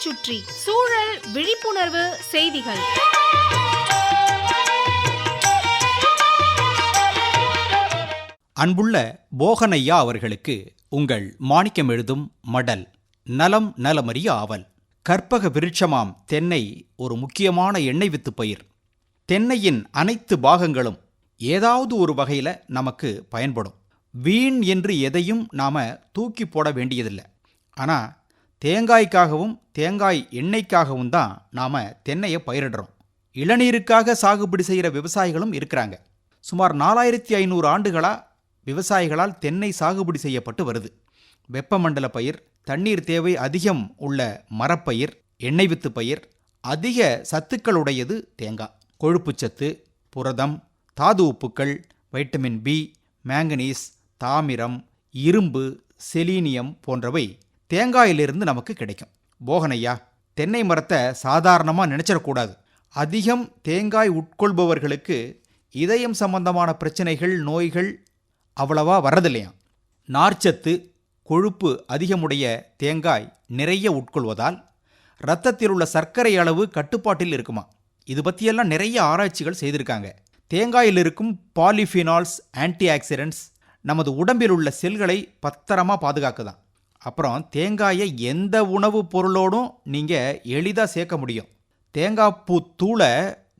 சுற்றி சூழல் விழிப்புணர்வு செய்திகள். அன்புள்ள போகனையா அவர்களுக்கு உங்கள் மாணிக்கம் எழுதும் மடல். நலம் நலமறிய ஆவல். கற்பக விருட்சமாம் தென்னை ஒரு முக்கியமான எண்ணெய் வித்து பயிர். தென்னையின் அனைத்து பாகங்களும் ஏதாவது ஒரு வகையில் நமக்கு பயன்படும். வீண் என்று எதையும் நாம் தூக்கி போட வேண்டியதில்லை. ஆனால் தேங்காய்க்காகவும் தேங்காய் எண்ணெய்க்காகவும் தான் நாம் தென்னையை பயிரிடுறோம். இளநீருக்காக சாகுபடி செய்கிற விவசாயிகளும் இருக்கிறாங்க. சுமார் 4500 ஆண்டுகளாக விவசாயிகளால் தென்னை சாகுபடி செய்யப்பட்டு வருது. வெப்பமண்டல பயிர், தண்ணீர் தேவை அதிகம் உள்ள மரப்பயிர், எண்ணெய் வித்து பயிர். அதிக சத்துக்களுடையது தேங்காய். கொழுப்புச்சத்து, புரதம், தாது உப்புக்கள், வைட்டமின் பி, மேங்கனீஸ், தாமிரம், இரும்பு, செலீனியம் போன்றவை தேங்காயிலிருந்து நமக்கு கிடைக்கும். போகனையா, தென்னை மரத்தை சாதாரணமாக நினைச்சிடக்கூடாது. அதிகம் தேங்காய் உட்கொள்பவர்களுக்கு இதயம் சம்பந்தமான பிரச்சனைகள், நோய்கள் அவ்வளவா வரதில்லையா. நார்ச்சத்து, கொழுப்பு அதிகமுடைய தேங்காய் நிறைய உட்கொள்வதால் இரத்தத்தில் உள்ள சர்க்கரை அளவு கட்டுப்பாட்டில் இருக்குமா. இது பற்றியெல்லாம் நிறைய ஆராய்ச்சிகள் செய்திருக்காங்க. தேங்காயில் இருக்கும் பாலிஃபினால்ஸ், ஆன்டி ஆக்சிடென்ட்ஸ் நமது உடம்பில் உள்ள செல்களை பத்திரமாக பாதுகாக்குதான். அப்புறம் தேங்காயை எந்த உணவுப் பொருளோடும் நீங்கள் எளிதாக சேர்க்க முடியும். தேங்காய் பூ தூளை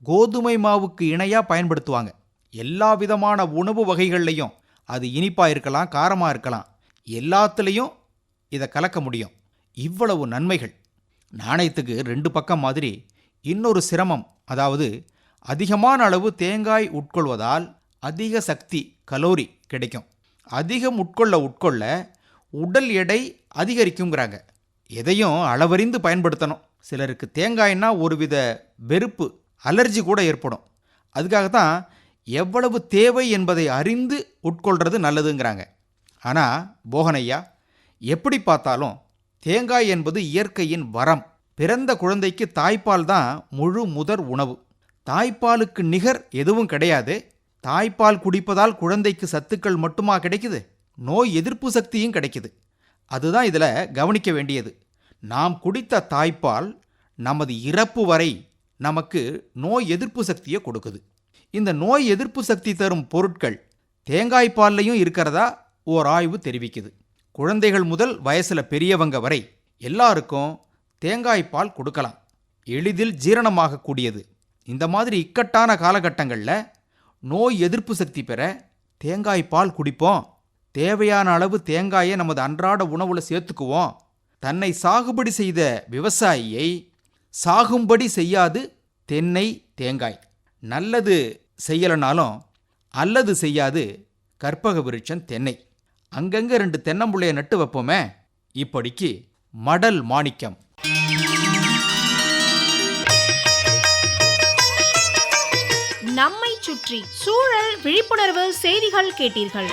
கோதுமை மாவுக்கு இணையாக பயன்படுத்துவாங்க. எல்லா விதமான உணவு வகைகள்லையும், அது இனிப்பாக இருக்கலாம், காரமாக இருக்கலாம், எல்லாத்துலேயும் இதை கலக்க முடியும். இவ்வளவு நன்மைகள். நாணயத்துக்கு 2 பக்கம் மாதிரி இன்னொரு சிரமம். அதாவது அதிகமான அளவு தேங்காய் உட்கொள்வதால் அதிக சக்தி, கலோரி கிடைக்கும். அதிகம் உட்கொள்ள உடல் எடை அதிகரிக்குங்கிறாங்க. எதையும் அளவறிந்து பயன்படுத்தணும். சிலருக்கு தேங்காய்னா ஒருவித வெறுப்பு, அலர்ஜி கூட ஏற்படும். அதுக்காகத்தான் எவ்வளவு தேவை என்பதை அறிந்து உட்கொள்றது நல்லதுங்கிறாங்க. ஆனால் போகனையா, எப்படி பார்த்தாலும் தேங்காய் என்பது இயற்கையின் வரம். பிறந்த குழந்தைக்கு தாய்ப்பால் தான் முழு முதற் உணவு. தாய்ப்பாலுக்கு நிகர் எதுவும் கிடையாது. தாய்ப்பால் குடிப்பதால் குழந்தைக்கு சத்துக்கள் மட்டுமா கிடைக்குது, நோய் எதிர்ப்பு சக்தியும் கிடைக்குது. அதுதான் இதில் கவனிக்க வேண்டியது. நாம் குடித்த தாய்ப்பால் நமது இறப்பு வரை நமக்கு நோய் எதிர்ப்பு சக்தியை கொடுக்குது. இந்த நோய் எதிர்ப்பு சக்தி தரும் பொருட்கள் தேங்காய்ப்பால்லையும் இருக்கிறதா ஓர் ஆய்வு தெரிவிக்குது. குழந்தைகள் முதல் வயசில் பெரியவங்க வரை எல்லாருக்கும் தேங்காய்ப்பால் கொடுக்கலாம். எளிதில் ஜீரணமாகக்கூடியது. இந்த மாதிரி இக்கட்டான காலகட்டங்களில் நோய் எதிர்ப்பு சக்தி பெற தேங்காய்ப்பால் குடிப்போம். தேவையான அளவு தேங்காயை நமது அன்றாட உணவுல சேர்த்துக்குவோம். தன்னை சாகுபடி செய்த விவசாயியை சாகும்படி செய்யாது தென்னை, தேங்காய். நல்லது செய்யலைனாலும் அல்லது செய்யாது கற்பக விருட்சம் தென்னை. அங்கங்கே 2 தென்னம்புள்ளைய நட்டு வைப்போமே. இப்படிக்கு மடல் மாணிக்கம். நம்மை சுற்றி சூழல் விழிப்புணர்வு செய்திகள் கேட்டீர்கள்.